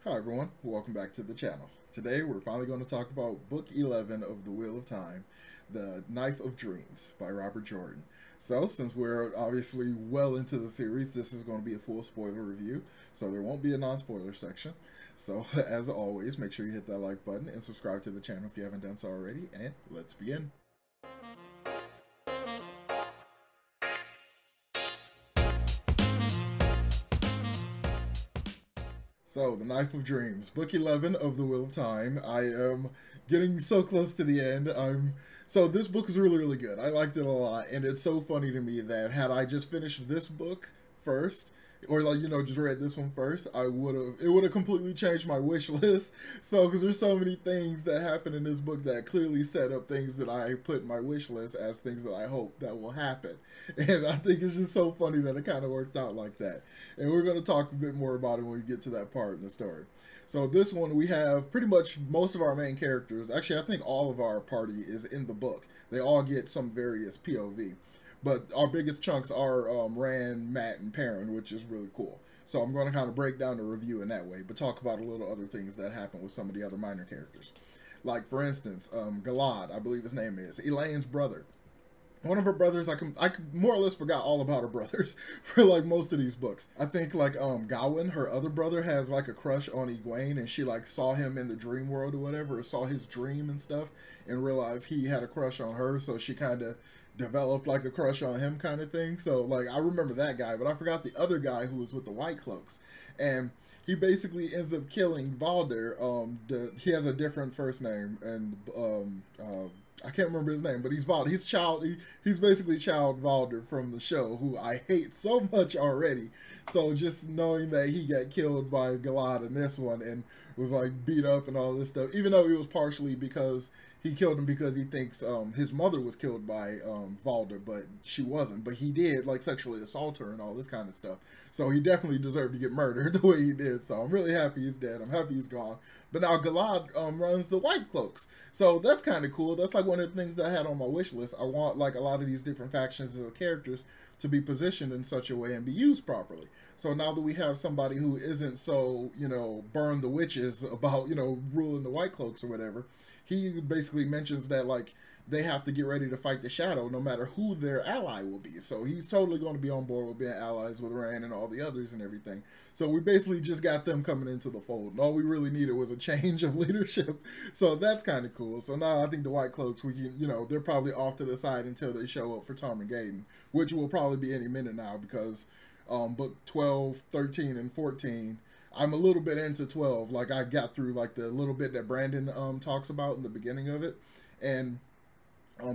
Hi everyone, welcome back to the channel. Today we're finally going to talk about Book 11 of The Wheel of Time, The Knife of Dreams by Robert Jordan. So, since we're obviously well into the series, this is going to be a full spoiler review, so there won't be a non-spoiler section. So, as always, make sure you hit that like button and subscribe to the channel if you haven't done so already, and let's begin. So, The Knife of Dreams, Book 11 of The Wheel of Time. I am getting so close to the end. So this book is really, really good. I liked it a lot, and it's so funny to me that had I just finished this book first, or just read this one first, it would have completely changed my wish list. So, because there's so many things that happen in this book that clearly set up things that I put in my wish list as things that I hope that will happen. And I think it's just so funny that it kind of worked out like that. And we're going to talk a bit more about it when we get to that part in the story. So this one, we have pretty much most of our main characters. Actually, I think all of our party is in the book. They all get some various POV. But our biggest chunks are Rand, Matt, and Perrin, which is really cool. So I'm going to kind of break down the review in that way, but talk about a little other things that happen with some of the other minor characters. Like, for instance, Galad, I believe his name is, Elayne's brother. One of her brothers, I more or less forgot all about her brothers for like most of these books. I think like Gawain, her other brother, has like a crush on Egwene, and she like saw him in the dream world or whatever, or saw his dream and stuff, and realized he had a crush on her, so she kind of developed like a crush on him kind of thing. So like I remember that guy, but I forgot the other guy who was with the White Cloaks, and he basically ends up killing Valder. He has a different first name, and I can't remember his name, but he's Valder. He's basically Child Valder from the show, who I hate so much already. So just knowing that he got killed by Galad in this one and was like beat up and all this stuff, even though it was partially because he killed him because he thinks his mother was killed by Valder, but she wasn't. But he did like sexually assault her and all this kind of stuff. So he definitely deserved to get murdered the way he did. So I'm really happy he's dead. I'm happy he's gone. But now Galad runs the White Cloaks. So that's kind of cool. That's like one of the things that I had on my wish list. I want like a lot of these different factions of characters to be positioned in such a way and be used properly. So now that we have somebody who isn't so, burn the witches about, ruling the White Cloaks or whatever, he basically mentions that like they have to get ready to fight the shadow no matter who their ally will be. So he's totally going to be on board with being allies with Rand and all the others and everything. So we basically just got them coming into the fold. And all we really needed was a change of leadership. So that's kind of cool. So now I think the White Cloaks, we can, they're probably off to the side until they show up for Tarmangaden, which will probably be any minute now because book 12, 13, and 14, I'm a little bit into 12. Like I got through like the little bit that Brandon talks about in the beginning of it, and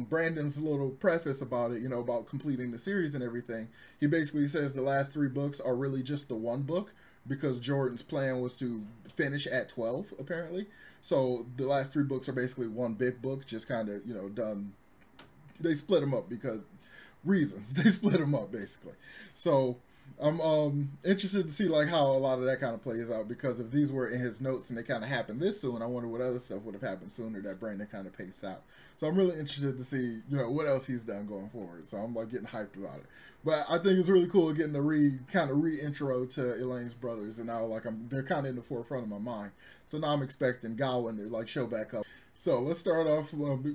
Brandon's little preface about it, about completing the series and everything. He basically says the last 3 books are really just the one book because Jordan's plan was to finish at 12 apparently. So the last 3 books are basically one big book, just kind of done. They split them up because reasons. They split them up basically. So I'm interested to see like how a lot of that kind of plays out, because if these were in his notes and they kind of happened this soon, I wonder what other stuff would have happened sooner that Brandon kind of paced out. So I'm really interested to see what else he's done going forward. So I'm like getting hyped about it. But I think it's really cool getting the re-intro to Elayne's brothers, and now like they're kind of in the forefront of my mind. So now I'm expecting Gawain to like show back up. So let's start off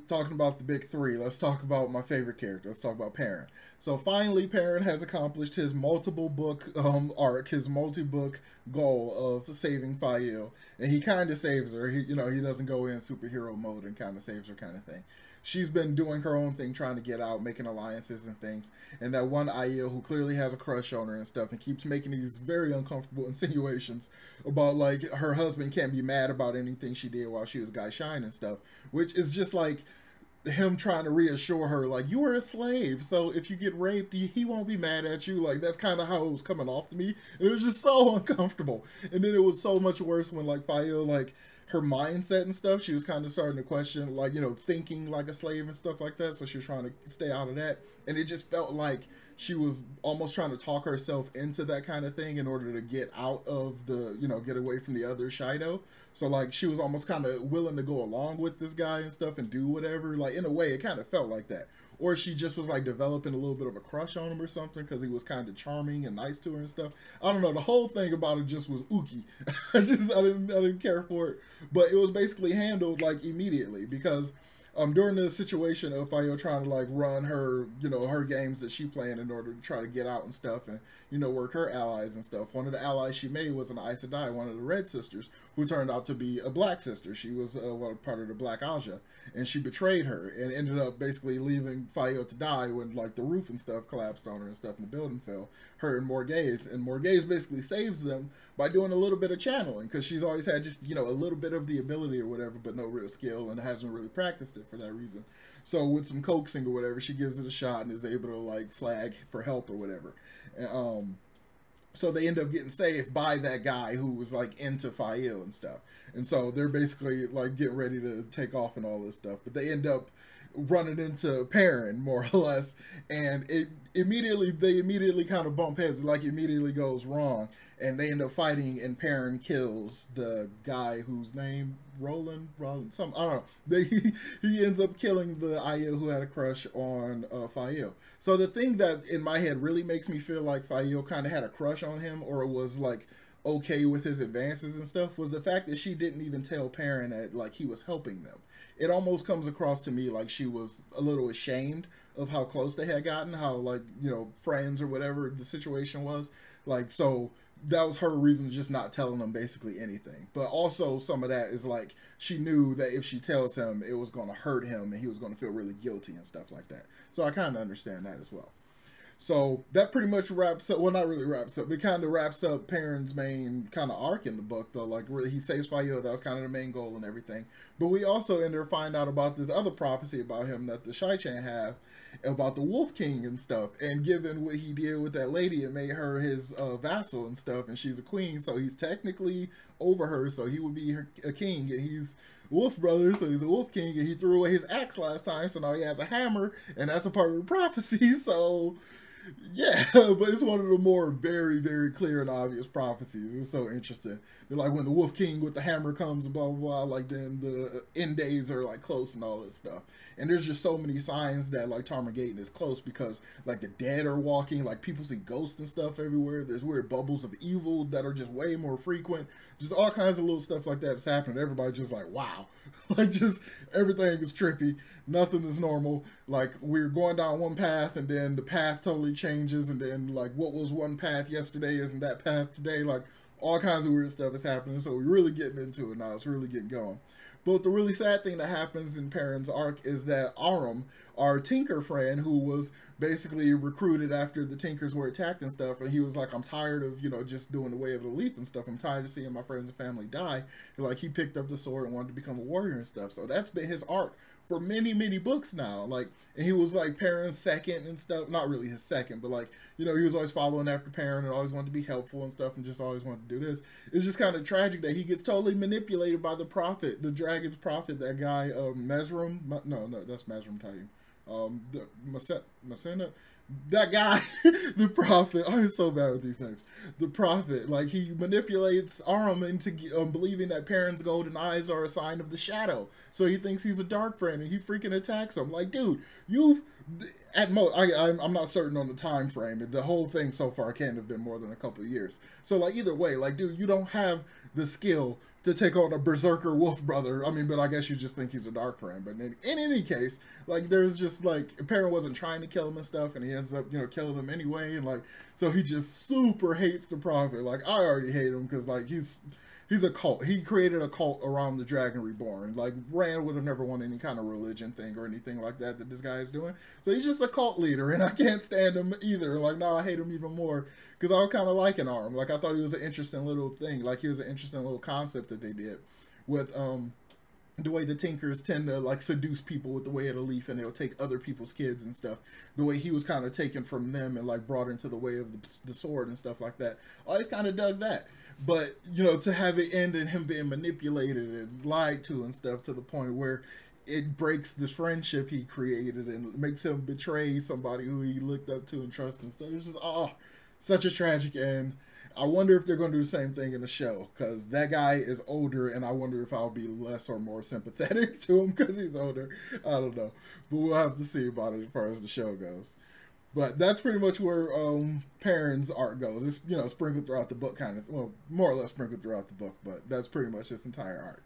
talking about the big 3. Let's talk about my favorite character. Let's talk about Perrin. So finally, Perrin has accomplished his multiple book arc, his multi-book goal of saving Fael, and he kind of saves her. He doesn't go in superhero mode and kind of saves her kind of thing. She's been doing her own thing, trying to get out, making alliances and things. And that one Aiel who clearly has a crush on her and stuff and keeps making these very uncomfortable insinuations about like her husband can't be mad about anything she did while she was Guy Shine and stuff, which is just like him trying to reassure her like you were a slave, so if you get raped he won't be mad at you. Like that's kind of how it was coming off to me. It was just so uncomfortable. And then it was so much worse when like Fael, like her mindset and stuff, she was kind of starting to question like thinking like a slave and stuff like that, so she was trying to stay out of that. And it just felt like she was almost trying to talk herself into that kind of thing in order to get out of the get away from the other Shido. So like she was almost kind of willing to go along with this guy and stuff and do whatever. Like in a way it kind of felt like that, or she just was like developing a little bit of a crush on him or something because he was kind of charming and nice to her and stuff. I don't know. The whole thing about it just was ooky. I didn't care for it, but it was basically handled like immediately because during the situation of Fayo trying to like run her, her games that she playing in order to try to get out and stuff and, work her allies and stuff. One of the allies she made was an Aes Sedai, one of the Red Sisters, who turned out to be a Black Sister. She was part of the Black Aja, and she betrayed her and ended up basically leaving Fayo to die when like the roof and stuff collapsed on her and stuff and the building fell. Her and Morghese basically saves them by doing a little bit of channeling because she's always had just, a little bit of the ability or whatever, but no real skill and hasn't really practiced it for that reason. So with some coaxing or whatever, she gives it a shot and is able to like flag for help or whatever. And, so they end up getting saved by that guy who was like into Fayo and stuff. And so they're basically like getting ready to take off and all this stuff. But they end up running into Perrin more or less, and they immediately kind of bump heads, like immediately goes wrong, and they end up fighting, and Perrin kills the guy whose name Roland, some I don't know. He ends up killing the Aya who had a crush on Fayo. So the thing that in my head really makes me feel like Fayo kind of had a crush on him, or was like okay with his advances and stuff, was the fact that she didn't even tell Perrin that like he was helping them. It almost comes across to me like she was a little ashamed of how close they had gotten, how like, friends or whatever the situation was. Like, so that was her reason to just not telling him basically anything. But also some of that is like she knew that if she tells him, it was going to hurt him and he was going to feel really guilty and stuff like that. So I kind of understand that as well. So that pretty much wraps up, well, not really wraps up, but kind of wraps up Perrin's main kind of arc in the book, though. Like, really, he saves Fayo, that was kind of the main goal and everything. But we also end up find out about this other prophecy about him that the Shai-Chan have, about the Wolf King and stuff. And given what he did with that lady, it made her his vassal and stuff, and she's a queen, so he's technically over her, so he would be a king, and he's Wolf brother, so he's a Wolf King, and he threw away his axe last time, so now he has a hammer, and that's a part of the prophecy, so... yeah, but it's one of the more very, very clear and obvious prophecies. It's so interesting. They're like when the Wolf King with the hammer comes, blah, blah, blah, like then the end days are like close and all this stuff. And there's just so many signs that like Tarmogaten is close because like the dead are walking, like people see ghosts and stuff everywhere. There's weird bubbles of evil that are just way more frequent. Just all kinds of little stuff like that is happening. Everybody's just like, wow. Like just everything is trippy. Nothing is normal. Like we're going down one path and then the path totally changes, and then like what was one path yesterday isn't that path today. Like all kinds of weird stuff is happening. So we're really getting into it now. It's really getting going. But the really sad thing that happens in Perrin's arc is that Aram, our Tinker friend, who was basically recruited after the Tinkers were attacked and stuff, and he was like, I'm tired of, just doing the way of the leaf and stuff. I'm tired of seeing my friends and family die. And like he picked up the sword and wanted to become a warrior and stuff. So that's been his arc for many, many books now. Like, and he was like Perrin's second and stuff. Not really his second, but like, he was always following after Perrin and always wanted to be helpful and stuff and just always wanted to do this. It's just kind of tragic that he gets totally manipulated by the prophet, the dragon's prophet, that guy, Mesrum. No, that's Mesrum Titan. Masena, that guy, the prophet. I'm so bad with these names. The prophet, like he manipulates Aram into believing that Perrin's golden eyes are a sign of the shadow. So he thinks he's a dark friend, and he freaking attacks him. Like, dude, you've at most, I'm not certain on the time frame. The whole thing so far can't have been more than a couple of years. So like either way, like dude, you don't have the skill to take on a berserker wolf brother. I mean, but I guess you just think he's a dark friend. But in any case, like there's just like Perrin wasn't trying to kill him and stuff, and he ends up killing him anyway, and like so he just super hates the prophet. Like I already hate him because like he's a cult. He created a cult around the Dragon Reborn. Like Rand would have never won any kind of religion thing or anything like that this guy is doing. So he's just a cult leader, and I can't stand him either. Like now I hate him even more because I was kind of liking Arm. Like I thought he was an interesting little thing. Like he was an interesting little concept that they did with the way the Tinkers tend to like seduce people with the way of the leaf, and they'll take other people's kids and stuff. The way he was kind of taken from them and like brought into the way of the sword and stuff like that. I always kind of dug that. But, to have it end in him being manipulated and lied to and stuff to the point where it breaks this friendship he created and makes him betray somebody who he looked up to and trusted and stuff. It's just, such a tragic end. I wonder if they're going to do the same thing in the show, because that guy is older, and I wonder if I'll be less or more sympathetic to him because he's older. I don't know, but we'll have to see about it as far as the show goes. But that's pretty much where Perrin's arc goes. It's, you know, sprinkled throughout the book, kind of, well, more or less sprinkled throughout the book, but that's pretty much this entire arc.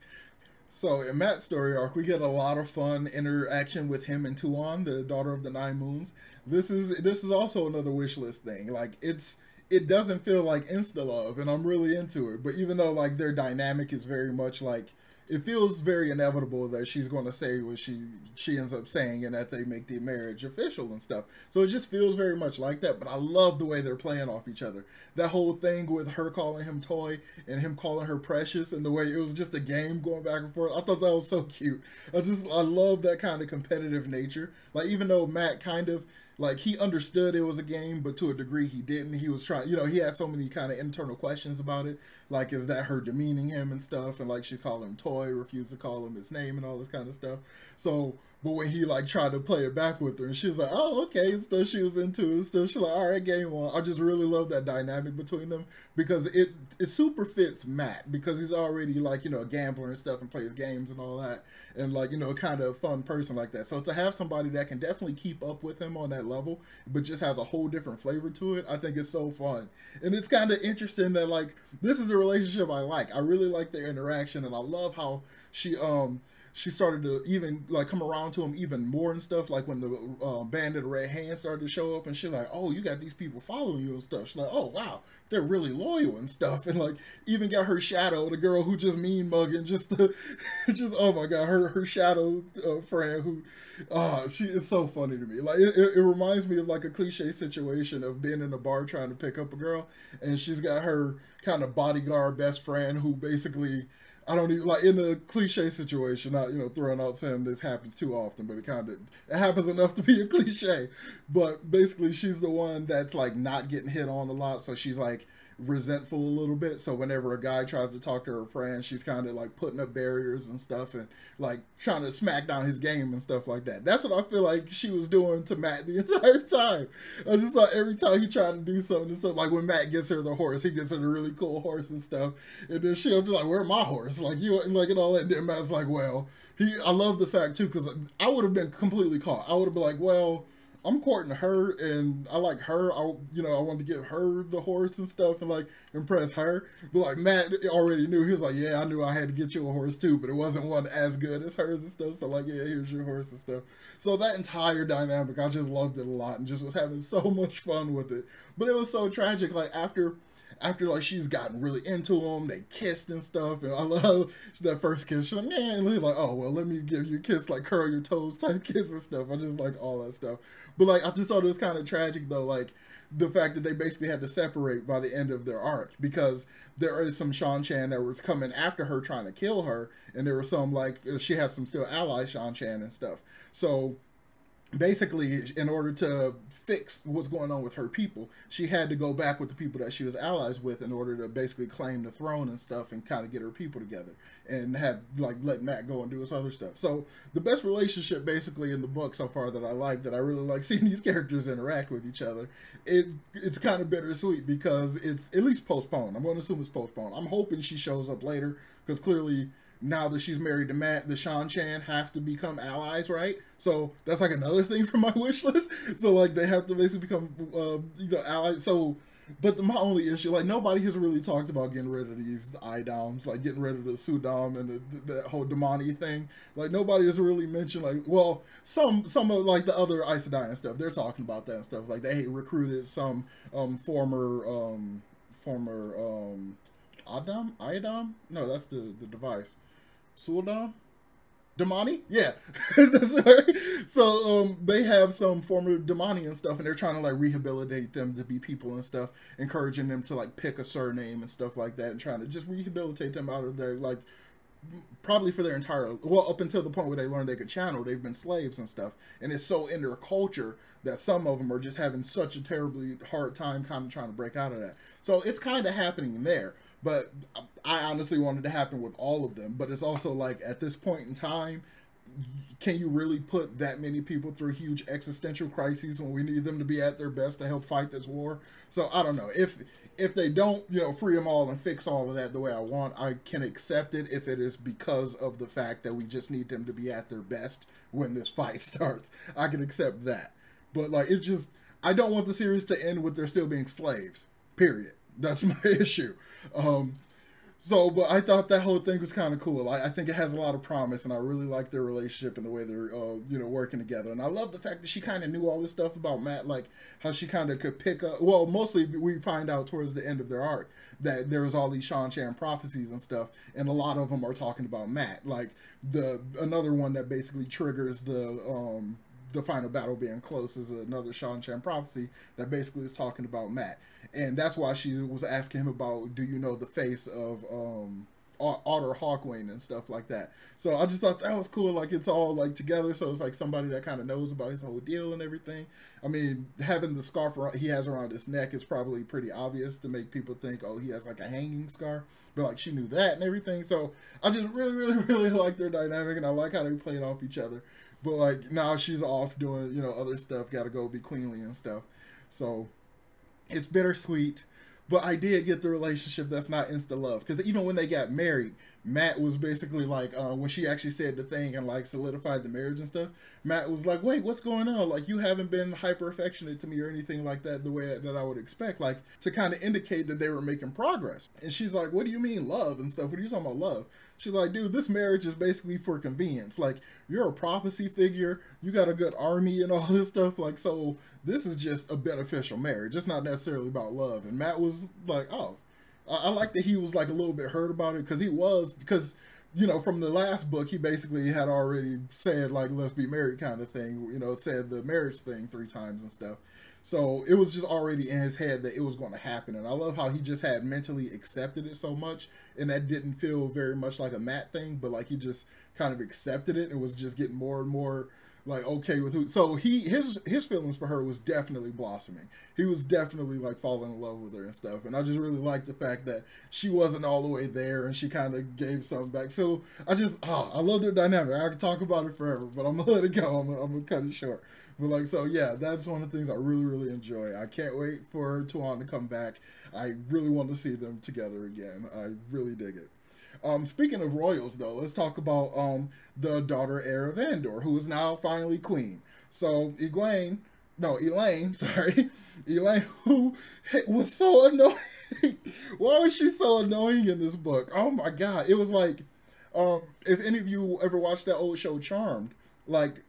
So in Matt's story arc, we get a lot of fun interaction with him and Tuon, the daughter of the Nine Moons. This is also another wish list thing. Like, it doesn't feel like insta love, and I'm really into it. But even though like their dynamic is very much like, it feels very inevitable that she's going to say what she ends up saying, and that they make the marriage official and stuff. So it just feels very much like that. But I love the way they're playing off each other. That whole thing with her calling him Toy and him calling her Precious, and the way it was just a game going back and forth. I thought that was so cute. I love that kind of competitive nature. Like, even though Matt kind of, like, he understood it was a game, but to a degree he didn't. He was trying, you know, he had so many kind of internal questions about it. Like, is that her demeaning him and stuff? And like, she called him Toy, refused to call him his name and all this kind of stuff. So, but when he like tried to play it back with her, and she was like, oh, okay, and still she was into it. Still she's like, all right, game on. I just really love that dynamic between them, because it super fits Matt, because he's already like, you know, a gambler and stuff and plays games and all that, and like, you know, kind of a fun person like that. So to have somebody that can definitely keep up with him on that level, but just has a whole different flavor to it, I think it's so fun. And it's kind of interesting that like, this is the relationship I like. I really like their interaction, and I love how she started to even like come around to him even more and stuff. Like when the Band of the Red Hand started to show up, and she's like, oh, you got these people following you and stuff. She's like, oh wow, they're really loyal and stuff. And like, even got her shadow, the girl who just mean mugging, just oh my god, her shadow friend who she is so funny to me. Like, it reminds me of like a cliche situation of being in a bar trying to pick up a girl, and she's got her kind of bodyguard best friend who basically, I don't even, like, in a cliche situation, not, you know, throwing out saying this happens too often, but it happens enough to be a cliche. But basically, she's the one that's like not getting hit on a lot, so she's like resentful a little bit. So whenever a guy tries to talk to her friend, she's kind of like putting up barriers and stuff, and like trying to smack down his game and stuff like that. That's what I feel like she was doing to Matt the entire time. I just thought every time he tried to do something and stuff, like when Matt gets her the horse, he gets her the really cool horse and stuff, and then she'll be like, where's my horse? Like, you, like, and all that. And then Matt's like, well, I love the fact too, because I would have been completely caught. I would have been like, well, I'm courting her, and I like her. I wanted to give her the horse and stuff, and like impress her. But like Matt already knew. He was like, yeah, I knew I had to get you a horse too, but it wasn't one as good as hers and stuff. So like, yeah, here's your horse and stuff. So that entire dynamic, I just loved it a lot, and just was having so much fun with it. But it was so tragic. Like after like she's gotten really into him, they kissed and stuff, and I love that first kiss. She's like, man, and he's like, oh well, let me give you a kiss, like curl your toes type kiss and stuff. I just like all that stuff. But like, I just thought it was kind of tragic though, like the fact that they basically had to separate by the end of their arc, because there is some Shan-Chan that was coming after her trying to kill her, and there was some like, she has some still allies Shan-Chan and stuff. So basically, in order to fix what's going on with her people, she had to go back with the people that she was allies with in order to basically claim the throne and stuff, and kind of get her people together, and have like let Matt go and do his other stuff. So the best relationship basically in the book so far that I really like seeing these characters interact with each other. It's kind of bittersweet because it's at least postponed. I'm going to assume it's postponed. I'm hoping she shows up later, because clearly, now that she's married to Matt, the Shan-Chan have to become allies, right? So that's like another thing from my wish list. So like, they have to basically become, you know, allies. So, but my only issue, like, nobody has really talked about getting rid of these Idoms, like getting rid of the Sudam and the whole Damani thing. Like, nobody has really mentioned, like, well, some of like the other Aes Sedai and stuff, they're talking about that and stuff. Like, they recruited some former Iodam? No, that's the device. Suldam? Damani? Yeah, that's right. So they have some former Damani and stuff, and they're trying to like rehabilitate them to be people and stuff, encouraging them to like pick a surname and stuff like that, and trying to just rehabilitate them out of their, like, probably for their entire, well, up until the point where they learned they could channel, they've been slaves and stuff, and it's so in their culture that some of them are just having such a terribly hard time kind of trying to break out of that. So it's kind of happening there. But I honestly wanted to happen with all of them. But it's also like, at this point in time, can you really put that many people through huge existential crises when we need them to be at their best to help fight this war? So I don't know. If they don't, you know, free them all and fix all of that the way I want, I can accept it if it is because of the fact that we just need them to be at their best when this fight starts. I can accept that. But like, it's just, I don't want the series to end with there still being slaves. Period. That's my issue. But I thought that whole thing was kind of cool. I think it has a lot of promise, and I really like their relationship and the way they're, you know, working together. And I love the fact that she kind of knew all this stuff about Matt, like how she kind of could pick up. Well, mostly we find out towards the end of their arc that there's all these Shan-Chan prophecies and stuff, and a lot of them are talking about Matt. Like another one that basically triggers the final battle being close is another Shan-Chan prophecy that basically is talking about Matt. And that's why she was asking him about, do you know the face of Otter Hawkwing and stuff like that. So I just thought that was cool. Like, it's all like together. So it's like somebody that kind of knows about his whole deal and everything. I mean, having the scarf he has around his neck is probably pretty obvious to make people think, oh, he has like a hanging scar. But like, she knew that and everything. So I just really, really, really like their dynamic, and I like how they played off each other. But like, now she's off doing, you know, other stuff, gotta go be queenly and stuff. So it's bittersweet, but I did get the relationship that's not insta love, because even when they got married, Matt was basically like, when she actually said the thing and like solidified the marriage and stuff, Matt was like, wait, what's going on? Like, you haven't been hyper affectionate to me or anything like that the way that I would expect, like to kind of indicate that they were making progress. And she's like, what do you mean love and stuff? What are you talking about love? She's like, dude, this marriage is basically for convenience. Like, you're a prophecy figure, you got a good army and all this stuff. Like, so this is just a beneficial marriage. It's not necessarily about love. And Matt was like, oh, I like that he was like a little bit hurt about it, because you know, from the last book, he basically had already said like, let's be married kind of thing, you know, said the marriage thing 3 times and stuff. So it was just already in his head that it was going to happen. And I love how he just had mentally accepted it so much, and that didn't feel very much like a Matt thing, but like he just kind of accepted it and was just getting more and more like okay with who. So his feelings for her was definitely blossoming. He was definitely like falling in love with her and stuff. And I just really liked the fact that she wasn't all the way there, and she kind of gave something back. So I love their dynamic. I could talk about it forever, but I'm gonna let it go. I'm gonna cut it short. But like, so yeah, that's one of the things I really, really enjoy. I can't wait for Tuan to come back. I really want to see them together again. I really dig it. Speaking of royals, though, let's talk about the daughter heir of Andor, who is now finally queen. So Elayne, who was so annoying. Why was she so annoying in this book? Oh my god, it was like, if any of you ever watched that old show Charmed, like,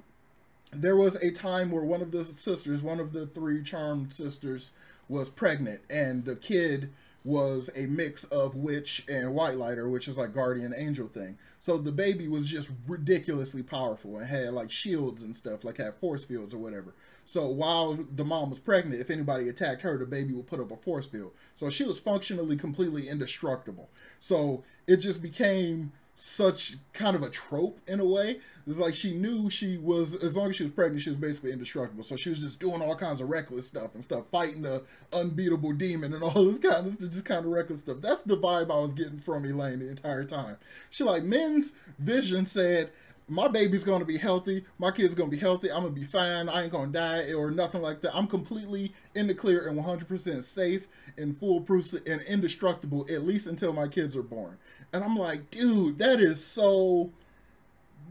there was a time where one of the 3 Charmed sisters, was pregnant, and the kid was a mix of witch and white lighter, which is like guardian angel thing. So the baby was just ridiculously powerful and had like shields and stuff, like had force fields or whatever. So while the mom was pregnant, if anybody attacked her, the baby would put up a force field. So she was functionally completely indestructible. So it just became such kind of a trope in a way. It's like she knew she was, as long as she was pregnant, she was basically indestructible. So she was just doing all kinds of reckless stuff and stuff, fighting the unbeatable demon and all this kind of stuff, just kind of reckless stuff. That's the vibe I was getting from Elayne the entire time. She like, Min's vision said, my baby's going to be healthy, my kid's going to be healthy, I'm going to be fine, I ain't going to die or nothing like that. I'm completely in the clear and 100% safe and foolproof and indestructible, at least until my kids are born. And I'm like, dude, that is so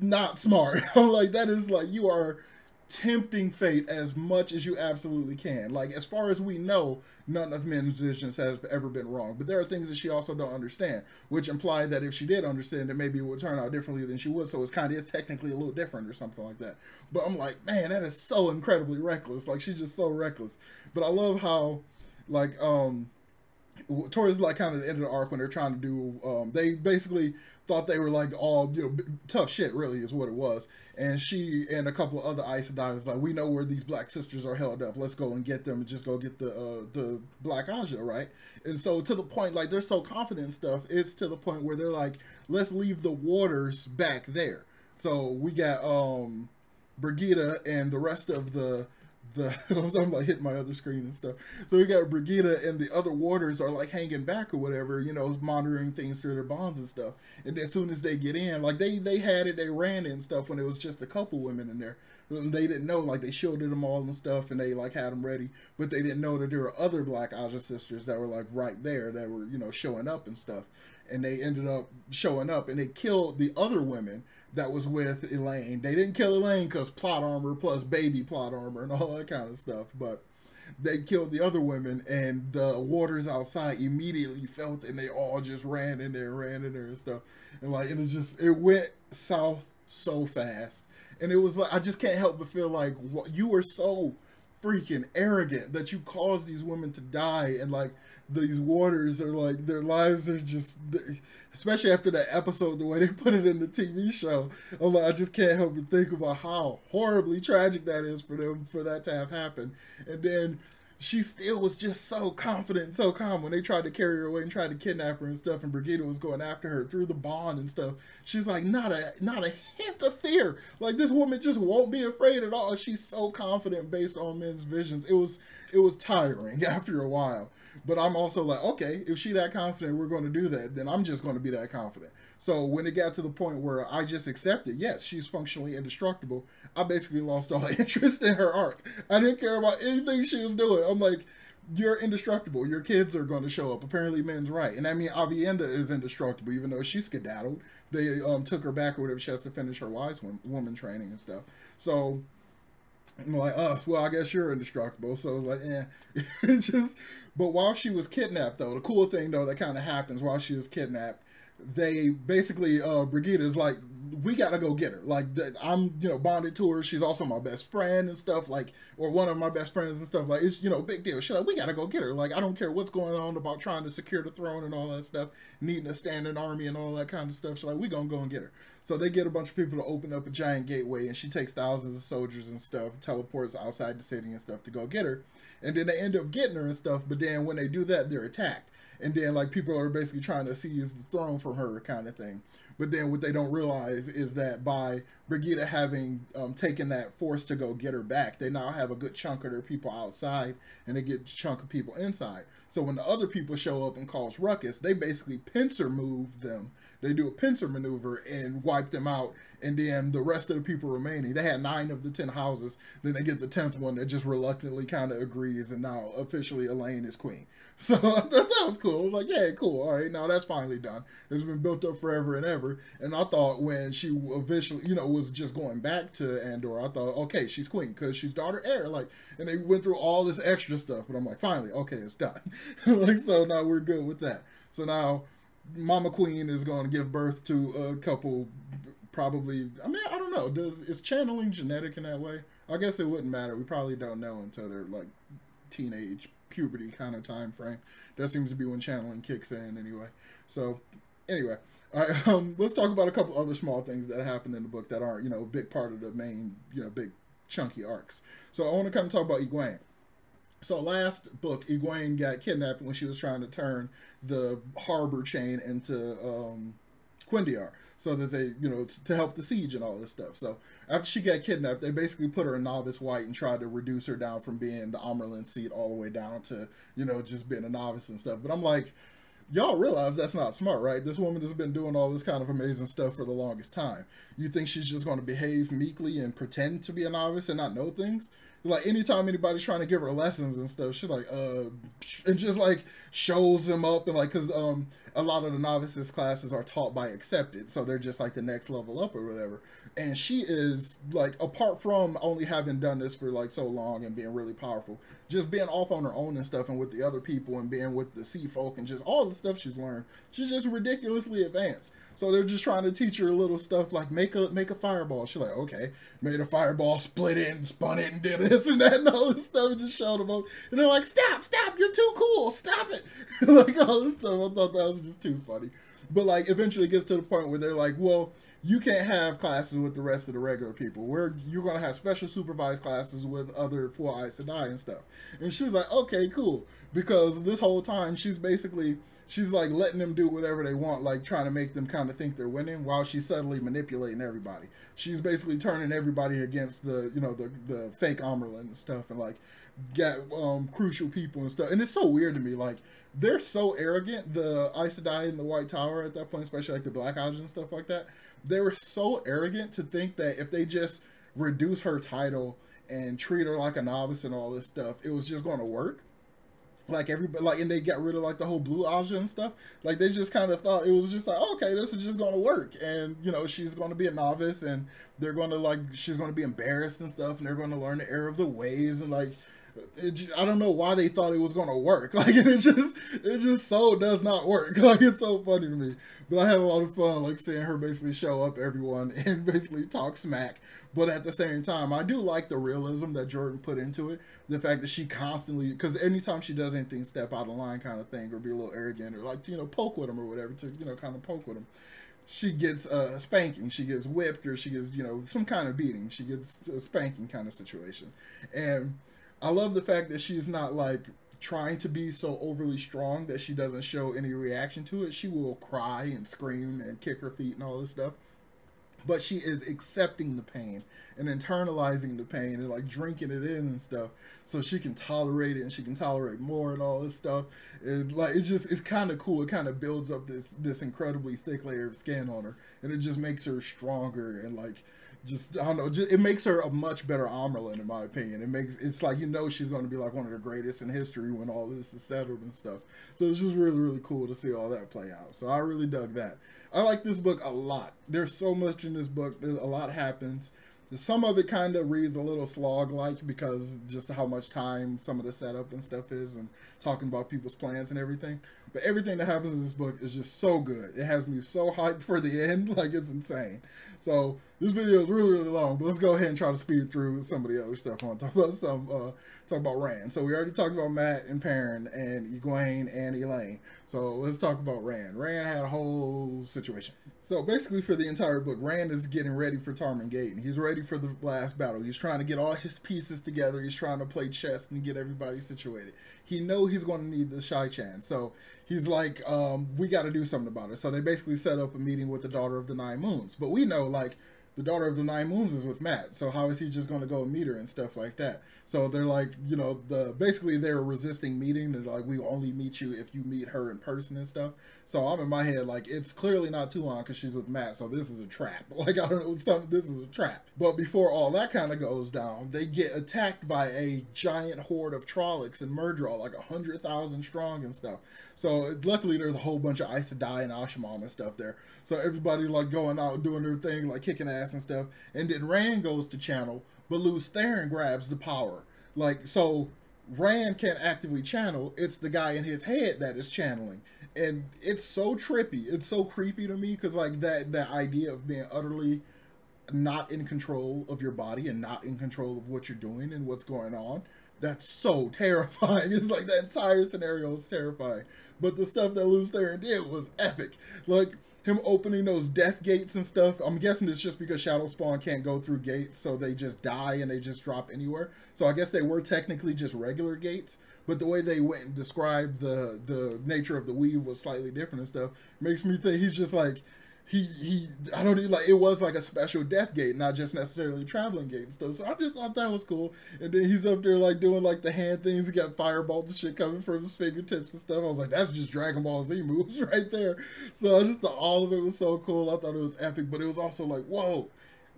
not smart. I'm like, that is like, you are tempting fate as much as you absolutely can. Like, as far as we know, none of Min's visions have ever been wrong. But there are things that she also don't understand, which imply that if she did understand it, maybe it would turn out differently than she would. So it's kind of technically a little different or something like that. But I'm like, man, that is so incredibly reckless. Like, she's just so reckless. But I love how, like, towards like kind of the end of the arc when they're trying to do, they basically thought they were like all, you know, tough shit really is what it was. And she and a couple of other Aes Sedai was like, we know where these black sisters are held up. Let's go and get them and just go get the Black Aja, right? And so to the point, like, they're so confident and stuff, it's to the point where they're like, let's leave the waters back there. So we got Brigida and the rest of the I'm like hitting my other screen and stuff. So we got Brigida and the other warders are like hanging back or whatever, you know, monitoring things through their bonds and stuff. And as soon as they get in, like they had it, they ran it and stuff when it was just a couple women in there. And they didn't know, like they shielded them all and stuff, and they like had them ready, but they didn't know that there were other Black Aja sisters that were like right there that were, you know, showing up and stuff. And they ended up showing up and they killed the other women that was with Elayne. They didn't kill Elayne because plot armor plus baby plot armor and all that kind of stuff, but they killed the other women, and the warders outside immediately felt it, and they all just ran in there and stuff. And like it was just, it went south so fast. And it was like, I just can't help but feel like you were so freaking arrogant that you caused these women to die, and like these warders are like, their lives are just, especially after that episode, the way they put it in the TV show, I'm like, I just can't help but think about how horribly tragic that is for them, for that to have happened. And then she still was just so confident and so calm when they tried to carry her away and tried to kidnap her and stuff, and Brigida was going after her through the bond and stuff. She's like, not a hint of fear. Like, this woman just won't be afraid at all. She's so confident based on men's visions. It was tiring after a while. But I'm also like, okay, if she that confident we're going to do that, then I'm just going to be that confident. So when it got to the point where I just accepted, yes, she's functionally indestructible, I basically lost all interest in her arc. I didn't care about anything she was doing. I'm like, you're indestructible. Your kids are going to show up. Apparently, men's right. And I mean, Avienda is indestructible, even though she skedaddled. They took her back or whatever. She has to finish her wise woman training and stuff. So I'm like, well, I guess you're indestructible. So I was like, It's just, but while she was kidnapped, though, the cool thing, though, that kind of happens while she was kidnapped, they basically, Brigida's like, we gotta go get her. Like, I'm, you know, bonded to her. She's also my best friend and stuff, like, or one of my best friends and stuff. Like, it's, you know, big deal. She's like, we gotta go get her. Like, I don't care what's going on about trying to secure the throne and all that stuff, needing a standing army and all that kind of stuff. She's like, we gonna go and get her. So they get a bunch of people to open up a giant gateway, and she takes thousands of soldiers and stuff, teleports outside the city and stuff to go get her. And then they end up getting her and stuff, but then when they do that, they're attacked. And then, like, people are basically trying to seize the throne from her kind of thing. But then what they don't realize is that by Brigida having taken that force to go get her back, they now have a good chunk of their people outside, and they get a chunk of people inside. So when the other people show up and cause ruckus, they basically pincer move them. They do a pincer maneuver and wipe them out. And then the rest of the people remaining, they had 9 of the 10 houses. Then they get the 10th one that just reluctantly kind of agrees, and now officially Elayne is queen. So I thought that was cool. I was like, yeah, cool. All right, now that's finally done. It's been built up forever and ever. And I thought when she officially, you know, was just going back to Andor, I thought, okay, she's queen because she's daughter heir. Like, and they went through all this extra stuff. But I'm like, finally, okay, it's done. Like, so now we're good with that. So now Mama Queen is going to give birth to a couple, probably, I mean, I don't know. Is channeling genetic in that way? I guess it wouldn't matter. We probably don't know until they're like teenage, puberty kind of time frame. That seems to be when channeling kicks in anyway. So anyway, all right, let's talk about a couple other small things that happened in the book that aren't, you know, a big part of the main, you know, big chunky arcs. So I want to kind of talk about Egwene. So last book, Egwene got kidnapped when she was trying to turn the harbor chain into Quindiar, so that they, you know, to help the siege and all this stuff. So after she got kidnapped, they basically put her in novice white and tried to reduce her down from being the Amerlin seat all the way down to, you know, just being a novice and stuff. But I'm like, y'all realize that's not smart, right? This woman has been doing all this kind of amazing stuff for the longest time. You think she's just going to behave meekly and pretend to be a novice and not know things? Like, anytime anybody's trying to give her lessons and stuff, she's like, and just like shows them up, and like, cause a lot of the novices classes are taught by accepted, so they're just like the next level up or whatever. And she is like, apart from only having done this for like so long and being really powerful, just being off on her own and stuff, and with the other people and being with the sea folk and just all the stuff she's learned, she's just ridiculously advanced. So they're just trying to teach her little stuff like make a fireball. She's like, okay, made a fireball, split it and spun it and did this and that and all this stuff, and just showed them up. And they're like, stop, you're too cool, stop it. Like all this stuff. I thought that was just too funny. But like eventually it gets to the point where they're like, well, you can't have classes with the rest of the regular people. You're going to have special supervised classes with other Four Aes Sedai and stuff. And she's like, okay, cool. Because this whole time she's basically, she's like letting them do whatever they want, like trying to make them kind of think they're winning while she's subtly manipulating everybody. She's basically turning everybody against the, you know, the fake Amerlin and stuff, and like got crucial people and stuff. And it's so weird to me, like they're so arrogant, the Aes Sedai in the White Tower at that point, especially like the Black Eyes and stuff like that. They were so arrogant to think that if they just reduce her title and treat her like a novice and all this stuff, it was just going to work. Like everybody, like, and they got rid of like the whole Blue Aja and stuff. Like they just kind of thought it was just like, okay, this is just going to work, and you know, she's going to be a novice, and they're going to like, she's going to be embarrassed and stuff, and they're going to learn the error of the ways, and like, I don't know why they thought it was going to work. Like it just so does not work. Like it's so funny to me. But I had a lot of fun, like seeing her basically show up everyone and basically talk smack. But at the same time, I do like the realism that Jordan put into it. The fact that she constantly, because anytime she does anything step out of line kind of thing, or be a little arrogant, or like, you know, poke with him or whatever, to, you know, kind of poke with him, she gets a spanking, she gets whipped, or she gets, you know, some kind of beating. She gets a spanking kind of situation. And I love the fact that she's not like trying to be so overly strong that she doesn't show any reaction to it. She will cry and scream and kick her feet and all this stuff, but she is accepting the pain and internalizing the pain and like drinking it in and stuff, so she can tolerate it, and she can tolerate more and all this stuff. And like it's kind of cool. It kind of builds up this incredibly thick layer of skin on her, and it just makes her stronger, and like, just, I don't know, it makes her a much better Amerlin, in my opinion. It's like, you know, she's going to be like one of the greatest in history when all this is settled and stuff. So it's just really, really cool to see all that play out. So I really dug that. I like this book a lot. There's so much in this book. There's a lot happens. Some of it kind of reads a little slog-like because just how much time some of the setup and stuff is, and talking about people's plans and everything. But everything that happens in this book is just so good. It has me so hyped for the end, like it's insane. So this video is really, really long, but let's go ahead and try to speed through some of the other stuff. I want to talk about talk about Rand. So we already talked about Mat and Perrin and Egwene and Elayne. So let's talk about Rand. Rand had a whole situation. So basically for the entire book, Rand is getting ready for Tarmangaten. He's ready for the last battle. He's trying to get all his pieces together. He's trying to play chess and get everybody situated. He knows he's going to need the Shai-Chan. So he's like, we got to do something about it. So they basically set up a meeting with the Daughter of the Nine Moons. But we know, like, the Daughter of the Nine Moons is with Mat, so how is he just going to go meet her and stuff like that? So they're like, you know, basically they're resisting meeting. They're like, we only meet you if you meet her in person and stuff. So I'm in my head like, it's clearly not Tuon because she's with Mat, so this is a trap. Like, I don't know, this is a trap. But before all that kind of goes down, they get attacked by a giant horde of Trollocs and Murdral, like 100,000 strong and stuff. So luckily there's a whole bunch of Aes Sedai and Ashmam and stuff there. So everybody like going out and doing their thing, like kicking ass and stuff. And then Rand goes to channel, but Lews Therin grabs the power. Like, so Rand can't actively channel. It's the guy in his head that is channeling. And it's so trippy. It's so creepy to me because like that idea of being utterly not in control of your body and not in control of what you're doing and what's going on. That's so terrifying. It's like that entire scenario is terrifying. But the stuff that Lews Therin did was epic. Like him opening those death gates and stuff. I'm guessing it's just because Shadow Spawn can't go through gates, so they just die and they just drop anywhere. So I guess they were technically just regular gates, but the way they went and described the nature of the weave was slightly different and stuff. Makes me think he's just like, I don't even, like, it was like a special death gate, not just necessarily a traveling gate and stuff. So I just thought that was cool. And then he's up there like doing like the hand things. He got fireballs and shit coming from his fingertips and stuff. I was like, that's just Dragon Ball Z moves right there. So I just thought all of it was so cool. I thought it was epic, but it was also like, whoa,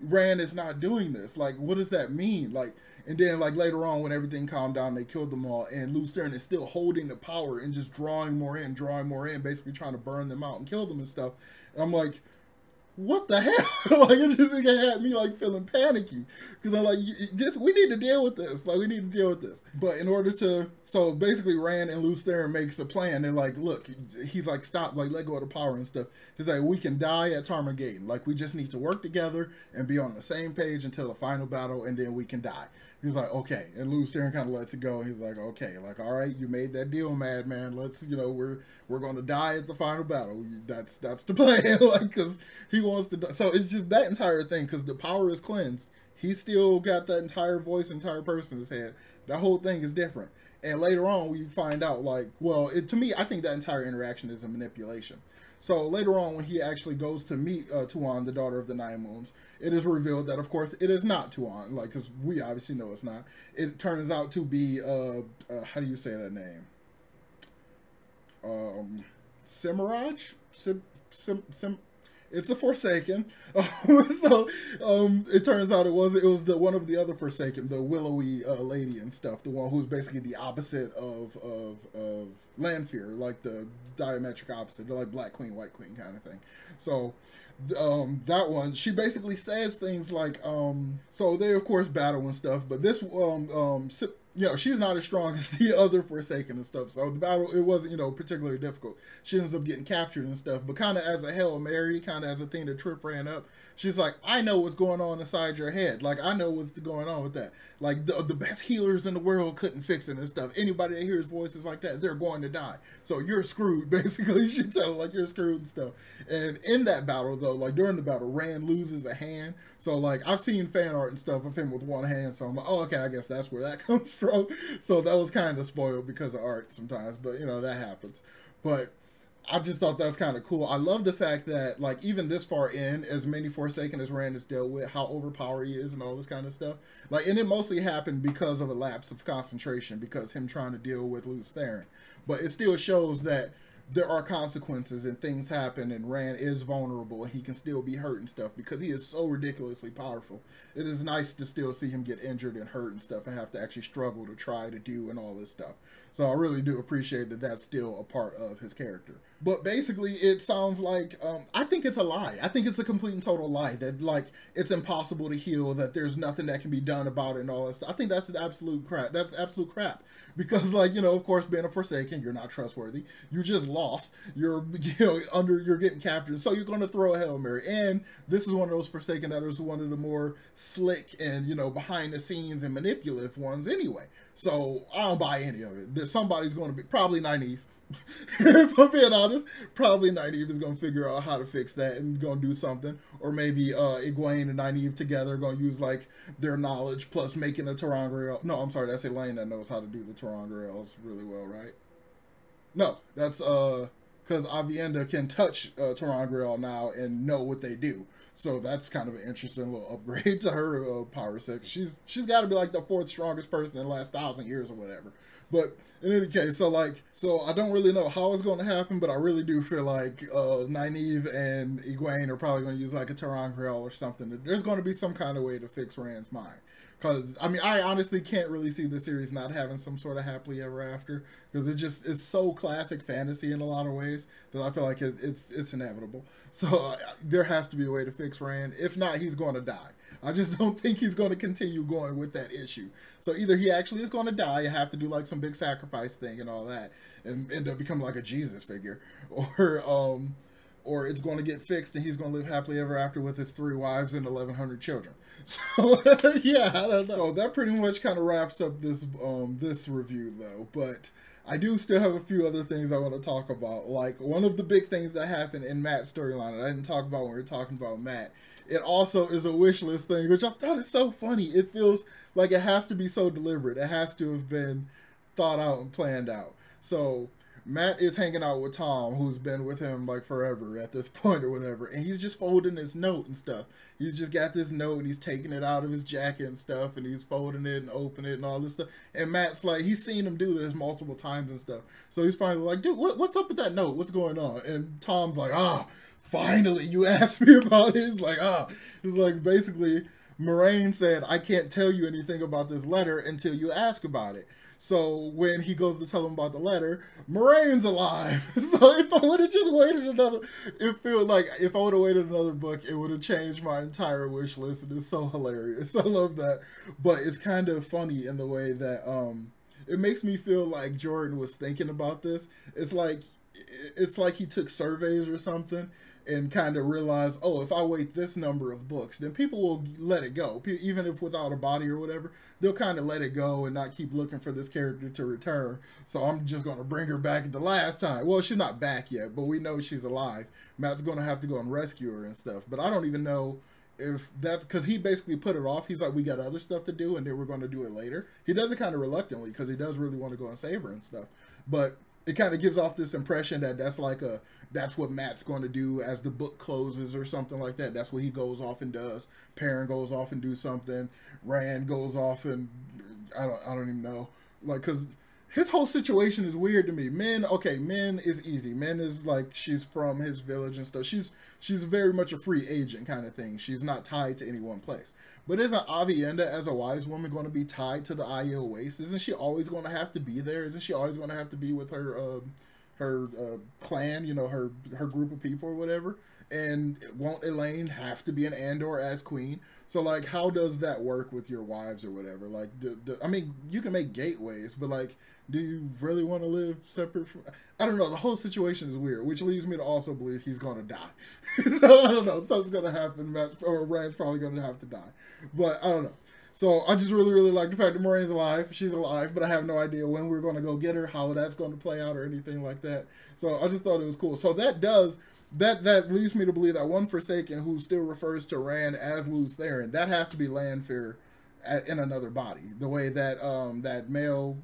Rand is not doing this. Like, what does that mean? Like, and then like later on when everything calmed down, they killed them all, and Lews Therin is still holding the power and just drawing more in, basically trying to burn them out and kill them and stuff. And I'm like, what the hell? Like, it had me like feeling panicky because I'm like, we need to deal with this. Like, we need to deal with this. But in order to, so basically Rand and Lews Therin makes a plan. They're like, look, he's like, stop, like, let go of the power and stuff. He's like, we can die at Tarmangaten. Like, we just need to work together and be on the same page until the final battle, and then we can die. He's like, okay. And Lews Therin kind of lets it go. He's like, okay, like, all right, you made that deal, madman. Let's, you know, we're going to die at the final battle. That's the plan. Like, because he wants to die. So it's just that entire thing, because the power is cleansed. He's still got that entire voice, entire person in his head. That whole thing is different. And later on, we find out, like, well, to me, I think that entire interaction is a manipulation. So later on, when he actually goes to meet Tuon, the daughter of the Nine Moons, it is revealed that, of course, it is not Tuon, like, because we obviously know it's not. It turns out to be, how do you say that name? Cimaraj? It's a Forsaken. So it turns out it was the one of the other Forsaken, the willowy lady and stuff, the one who's basically the opposite of Lanfear, like the diametric opposite, like Black Queen, White Queen kind of thing. So that one, she basically says things like, so they of course battle and stuff, but this you know, she's not as strong as the other Forsaken and stuff. So the battle, it wasn't, you know, particularly difficult. She ends up getting captured and stuff. But kind of as a Hail Mary, kind of as a thing that Trip ran up, she's like, I know what's going on inside your head. Like, I know what's going on with that. Like, the best healers in the world couldn't fix it and stuff. Anybody that hears voices like that, they're going to die. So you're screwed, basically. She tell her, like, you're screwed and stuff. And in that battle, though, like, during the battle, Rand loses a hand. So, like, I've seen fan art and stuff of him with one hand. So I'm like, oh, okay, I guess that's where that comes from. So that was kind of spoiled because of art sometimes. But, you know, that happens. But I just thought that's kind of cool. I love the fact that, like, even this far in, as many Forsaken as Rand has dealt with, how overpowered he is and all this kind of stuff. Like, and it mostly happened because of a lapse of concentration, because him trying to deal with Lews Therin. But it still shows that there are consequences and things happen, and Rand is vulnerable and he can still be hurt and stuff because he is so ridiculously powerful. It is nice to still see him get injured and hurt and stuff and have to actually struggle to try to do and all this stuff. So I really do appreciate that that's still a part of his character. But basically, it sounds like, I think it's a lie. I think it's a complete and total lie that, like, it's impossible to heal, that there's nothing that can be done about it and all that stuff. I think that's absolute crap. That's absolute crap. Because, like, you know, of course, being a Forsaken, you're not trustworthy. You just lost. You're, you know, you're getting captured. So you're going to throw a Hail Mary. And this is one of those Forsaken that is one of the more slick and, you know, behind the scenes and manipulative ones anyway. So I don't buy any of it. There's somebody's going to be, probably Nynaeve. If I'm being honest, probably Nynaeve is going to figure out how to fix that and going to do something. Or maybe Egwene and Nynaeve together are going to use, like, their knowledge plus making a Terangriel. No, I'm sorry, that's Elayne that knows how to do the Terangriels really well, right? No, that's because Avienda can touch Terangriel now and know what they do. So that's kind of an interesting little upgrade to her power set. She's got to be like the 4th strongest person in the last 1,000 years or whatever. But in any case, so I don't really know how it's going to happen, but I really do feel like Nynaeve and Egwene are probably going to use like a Terangriel or something. There's going to be some kind of way to fix Rand's mind. Because, I mean, I honestly can't really see the series not having some sort of happily ever after. Because it's so classic fantasy in a lot of ways that I feel like it's inevitable. So there has to be a way to fix Rand. If not, he's going to die. I just don't think he's going to continue going with that issue. So either he actually is going to die, you have to do like some big sacrifice thing and all that, and end up becoming like a Jesus figure, or it's going to get fixed and he's going to live happily ever after with his 3 wives and 1,100 children. So yeah, I don't know. So that pretty much kind of wraps up this this review though. But I do still have a few other things I want to talk about. Like one of the big things that happened in Matt's storyline that I didn't talk about when we were talking about Matt. It also is a wish list thing, which I thought is so funny. It feels like it has to be so deliberate. It has to have been thought out and planned out. So Matt is hanging out with Tom, who's been with him like forever at this point or whatever, and he's just folding his note and stuff. He's just got this note and he's taking it out of his jacket and stuff, and he's folding it and opening it and all this stuff. And Matt's like, he's seen him do this multiple times and stuff. So he's finally like, dude, what's up with that note? What's going on? And Tom's like, finally, you asked me about it. It's like, It's like, basically, Moraine said, I can't tell you anything about this letter until you ask about it. So when he goes to tell him about the letter, Moraine's alive. So if I would have just waited another, it feels like if I would have waited another book, it would have changed my entire wish list. And it's so hilarious. I love that. But it's kind of funny in the way that it makes me feel like Jordan was thinking about this. It's like he took surveys or something and kind of realized, oh, if I wait this number of books, then people will let it go. Even if without a body or whatever, they'll kind of let it go and not keep looking for this character to return. So I'm just going to bring her back at the last time. Well, she's not back yet, but we know she's alive. Matt's going to have to go and rescue her and stuff. But I don't even know if that's because he basically put it off. He's like, we got other stuff to do, and then we're going to do it later. He does it kind of reluctantly because he does really want to go and save her and stuff. But it kind of gives off this impression that that's what Matt's going to do as the book closes or something like that. That's what he goes off and does. Perrin goes off and do something. Rand goes off and I don't even know, like, because his whole situation is weird to me. Min is easy. Min is like, she's from his village and stuff. She's very much a free agent kind of thing. She's not tied to any one place. But isn't Avienda, as a wise woman, going to be tied to the Aiel Waste? Isn't she always going to have to be there? Isn't she always going to have to be with her clan, you know, her group of people or whatever? And won't Elayne have to be an Andor as queen? So, like, how does that work with your wives or whatever? Like, I mean, you can make gateways, but, like, do you really want to live separate from... I don't know. The whole situation is weird, which leads me to also believe he's going to die. So, I don't know. Something's going to happen. Rand's probably going to have to die. But, I don't know. So, I just really, really like the fact that Moiraine's alive. She's alive, but I have no idea when we're going to go get her, how that's going to play out or anything like that. So, I just thought it was cool. So, that leads me to believe that one Forsaken who still refers to Rand as Lews Therin, that has to be Lanfear in another body. The way that that male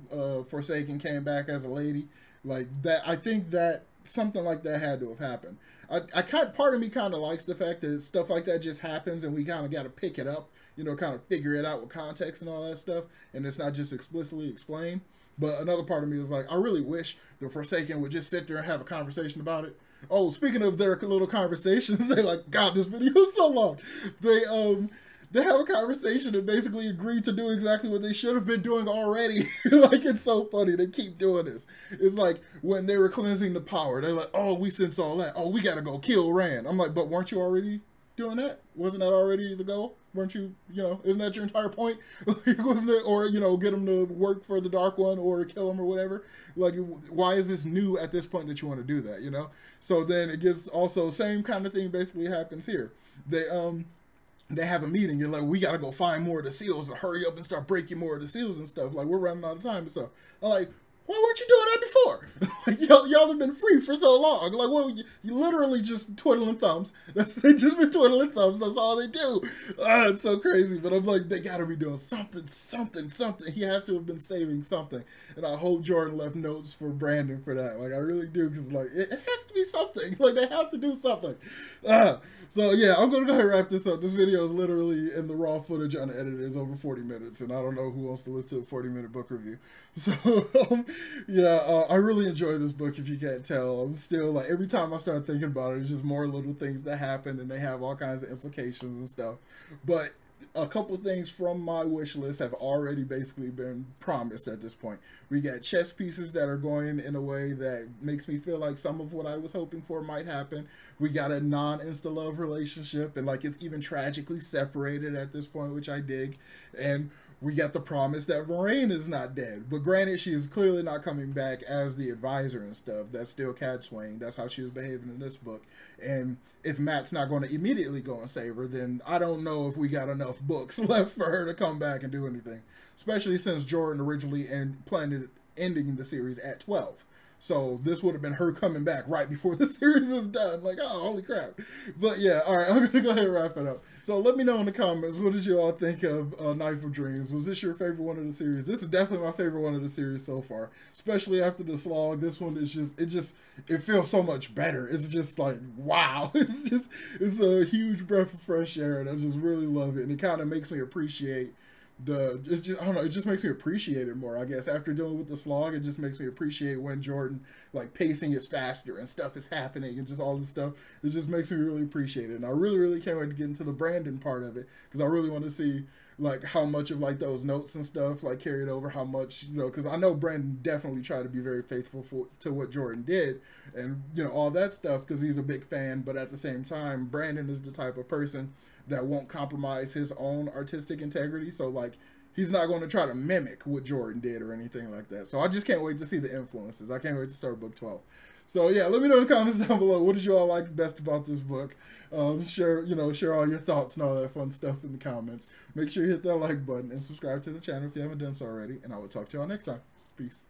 Forsaken came back as a lady, like that. I think that something like that had to have happened. Part of me kind of likes the fact that stuff like that just happens and we kind of got to pick it up, you know, kind of figure it out with context and all that stuff, and it's not just explicitly explained. But another part of me is like, I really wish the Forsaken would just sit there and have a conversation about it. Oh, speaking of their little conversations, they like, God, this video is so long. They have a conversation and basically agree to do exactly what they should have been doing already. Like, it's so funny. They keep doing this. It's like when they were cleansing the power, they're like, oh, we sense all that. Oh, we got to go kill Rand. I'm like, but weren't you already doing that? Wasn't that already the goal? Weren't you, you know, isn't that your entire point? Wasn't it, or, you know, get him to work for the Dark One or kill him or whatever? Like, why is this new at this point that you want to do that, you know? So then it gets also, same kind of thing basically happens here. They have a meeting. You're like, we got to go find more of the seals and hurry up and start breaking more of the seals and stuff. Like, we're running out of time and stuff. I'm like, why weren't you doing that before? Like, y'all have been free for so long. Like, well, you literally just twiddling thumbs. They just been twiddling thumbs. That's all they do. It's so crazy. But I'm like, they got to be doing something. He has to have been saving something. And I hope Jordan left notes for Brandon for that. Like, I really do. Because, like, it has to be something. Like, they have to do something. So, yeah, I'm going to go ahead and wrap this up. This video is literally in the raw footage unedited. It's over 40 minutes, and I don't know who wants to listen to a 40-minute book review. So, yeah, I really enjoy this book, if you can't tell. I'm still, like, every time I start thinking about it, it's just more little things that happen, and they have all kinds of implications and stuff. But a couple things from my wish list have already basically been promised at this point. We got chess pieces that are going in a way that makes me feel like some of what I was hoping for might happen. We got a non-insta-love relationship, and like it's even tragically separated at this point, which I dig. And we got the promise that Moiraine is not dead. But granted, she is clearly not coming back as the advisor and stuff. That's still Cadswain. That's how she was behaving in this book. And if Matt's not going to immediately go and save her, then I don't know if we got enough books left for her to come back and do anything. Especially since Jordan originally planned ending the series at 12. So this would have been her coming back right before the series is done. Like, oh, holy crap. But yeah, all right, I'm going to go ahead and wrap it up. So let me know in the comments, what did you all think of Knife of Dreams? Was this your favorite one of the series? This is definitely my favorite one of the series so far. Especially after the slog. This one is it feels so much better. It's just like, wow. It's a huge breath of fresh air, and I just really love it. And it kind of makes me appreciate I don't know, it just makes me appreciate it more, I guess. After dealing with the slog, it just makes me appreciate when Jordan, like, pacing is faster and stuff is happening and just all this stuff. It just makes me really appreciate it. And I really, really can't wait to get into the Brandon part of it, because I really want to see, like, how much of, like, those notes and stuff, like, carried over, how much, you know, because I know Brandon definitely tried to be very faithful to what Jordan did and, you know, all that stuff, because he's a big fan. But at the same time, Brandon is the type of person that won't compromise his own artistic integrity. So, like, he's not going to try to mimic what Jordan did or anything like that. So I just can't wait to see the influences. I can't wait to start book 12. So yeah, let me know in the comments down below, what did you all like best about this book? Share all your thoughts and all that fun stuff in the comments. Make sure you hit that like button and subscribe to the channel if you haven't done so already. And I will talk to y'all next time. Peace.